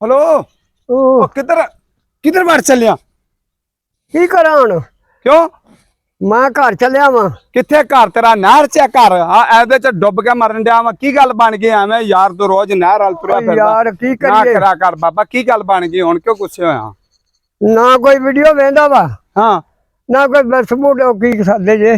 Hello ओ किधर किधर बाहर चलिया की करा हुण क्यों मैं घर चलिया वा किथे घर तेरा नहर च घर ऐदे च डुब के मरन दिया वा की गल बन गई एवें यार तू रोज नहर वाल तुरया फिरदा यार की ना करिए करा कर बाबा की गल बन गई हुण क्यों गुस्से होया ना कोई वीडियो वेंदा वा हां ना कोई बसबूट की सादे जे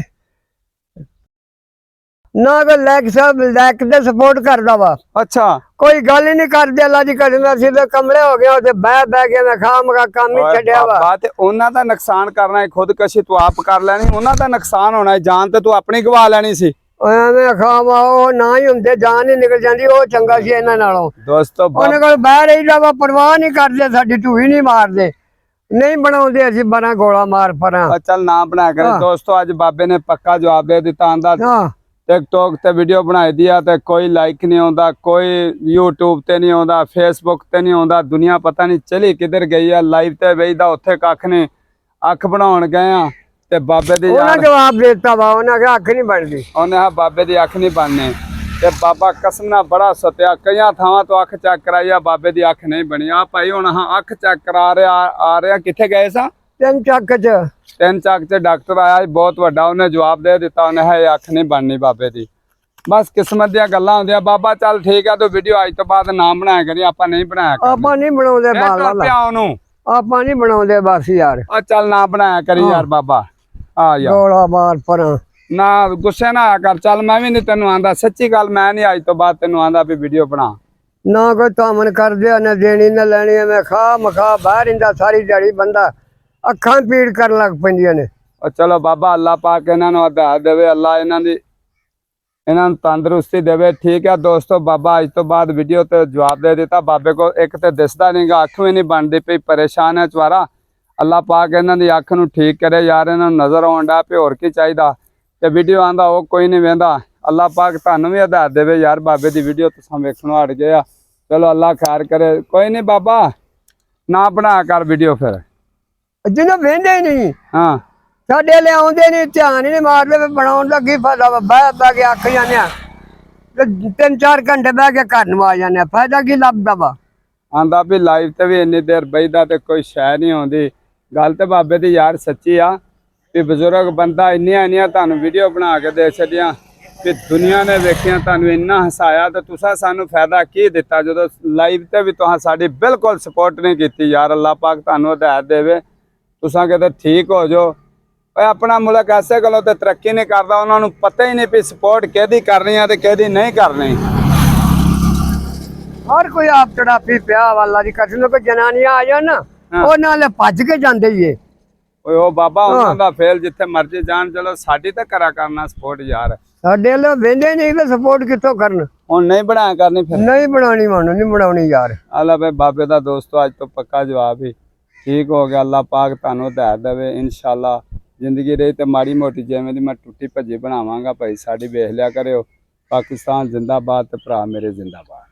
ना कोई लाइक दे सपोर्ट करदा वा अच्छा कोई गल ही नहीं करदे अल्लाह दी कसम सीधे कमरे हो गए उते बह के मैं खाम का काम ही छड्या वा बाबा ते उन्हां दा नुकसान करना है खुदकशी तू आप कर लेनी उन्हां दा नुकसान होना है जान ते तू अपनी गवा लेनी सी ਐਵੇਂ ਖਾਵਾ ਉਹ ਨਾ ਹੀ ਹੁੰਦੇ ਜਾਨ ਹੀ ਨਿਕਲ ਜਾਂਦੀ ਉਹ ਚੰਗਾ ਸੀ ਇਹਨਾਂ ਨਾਲੋਂ दोस्तों ਉਹਨਾਂ ਕੋਲ ਬਹਿ ਰਹੀਦਾ ਵਾ ਪਰਵਾਹ ਨਹੀਂ ਕਰਦੇ ਸਾਡੀ ਢੂਹੀ ਨਹੀਂ ਮਾਰਦੇ नहीं बनाते असि 12 गोला मार परा चल ना बना कर दोस्तों आज बाबे ने पक्का जवाब दे दिता आंदा टिकटॉक ते वीडियो बनाई दिया ते कोई लाइक नहीं आंदा कोई यूट्यूब ते नहीं आंदा फेसबुक ते नहीं आंदा दुनिया पता नहीं चली किधर गई है लाइव ते बेचदा उत्थे कख ने अख बनाउण गए आ ते बाबे दी यार जवाब देता वा उन्हें अख नहीं बनदी उन्हें बाबे दी अख नहीं बनने ते बाबा कसम ना बड़ा सत्या कई थावां तो अख चेक कराई आ बाबे दी अख नहीं बनी आ भाई हुण हां अख चेक करा रहे आ रहे किथे गए सा तीन चक च डॉक्टर आया बहुत वड्डा उन्हें जवाब दे दिता उन्हें है अख नहीं बननी बाबे दी बस किस्मत दी गल्लां हुंदियां बाबा चल ठीक है तो वीडियो अज तो बाद नाम बनाया करी आपां नहीं बनाया आपां नहीं बनाउंदे बाला आपां नहीं बनाउंदे बस यार आ चल ना बनाया करी यार बाबा आ यार गोला मार परा ना गुस्से ना आया कर चल मैं भी नहीं तेन आंदा सच्ची गल मैं नहीं अज तो बाद तेन आंदा भी वीडियो बना ना कोई तामन कर दिया न देनी न लेनी मैं खा मखा बाहर इंदा सारी दिहाड़ी बंदा अखां पीड़ कर लग पैंदियां ने चलो बाबा अल्लाह पाक इन्हां नूं हिदायत देवे अल्लाह इन्हां दी इन्हां नूं तंदुरुस्ती देवे ठीक है दोस्तों बाबा अज तो बाद वीडियो ते जवाब दे दिता बाबे को एक तो दिसदा नहीं गा अख भी नहीं बनदी पई परेशान है चवारा अल्लाह पाक इन्हां दी अख नूं ठीक करे यार इन्हां नूं नजर आउण दा पे होर की चाहीदा ते वीडियो आंदा वो कोई नहीं वेंदा अल्लाह पाक तुहानूं भी हिदायत देवे यार बाबे दी वीडियो तुसां वेखणों हट गए आ चलो अल्लाह खैर करे कोई नहीं बाबा ना बना कर वीडियो फिर जिन्हों वेंदे ही नहीं हाँ साडे ले आउंदे नहीं ध्यान ही नहीं मारदे बनाउण दा की फायदा बह के अख जाने ते 3-4 घंटे बह के घर नूं आ जाने फायदा की लभदा वा आंदा भी लाइव ते भी इन्नी देर बहिदा ते कोई शै नहीं आउंदी गल ते बाबे दी यार सच्ची आ भी बजुर्ग बंदा इन्नियां तुहानूं वीडियो बना के दे छड्डियां कि दुनिया ने वेखियां तुहानूं इन्ना हसाया तो तुसां सानूं फायदा की दिता जो लाइव ते भी तुहां साडी बिल्कुल सपोर्ट नहीं कीती यार अल्लाह पाक तुहानूं हिदायत देवे तुसां किते ठीक हो जो अपना मुल्क ऐसे गलों ते तरक्की नहीं करदा उन्हां नूं पता ही नहीं भी सपोर्ट किहदी करनी है ते किहदी नहीं करनी हर कोई आप चढ़ापी पिया वाला दी कसम कोई जनानियां आ जान ना ओ नाले भज के जांदे ही ओ बाबा उन्हां दा फेल जिथे मर्जी जान चलो साडी ते करा करना सपोर्ट यार साडे लो वेंदे नहीं ते सपोर्ट कित्थों करन हुण नहीं बनाया करनी फिर नहीं बनानी मानो नहीं बनानी यार अल्लाह भाई बाबे दा दोस्तों अज तो पक्का जवाब ही ठीक हो गया अल्लाह पाक तुहानूं हिदायत देवे इंशाअल्लाह जिंदगी रही तो माड़ी मोटी जिवें दी मैं टुटी भजी बनावांगा भाई साडी वेख लिया करियो पाकिस्तान जिंदाबाद ते भरा मेरे जिंदाबाद।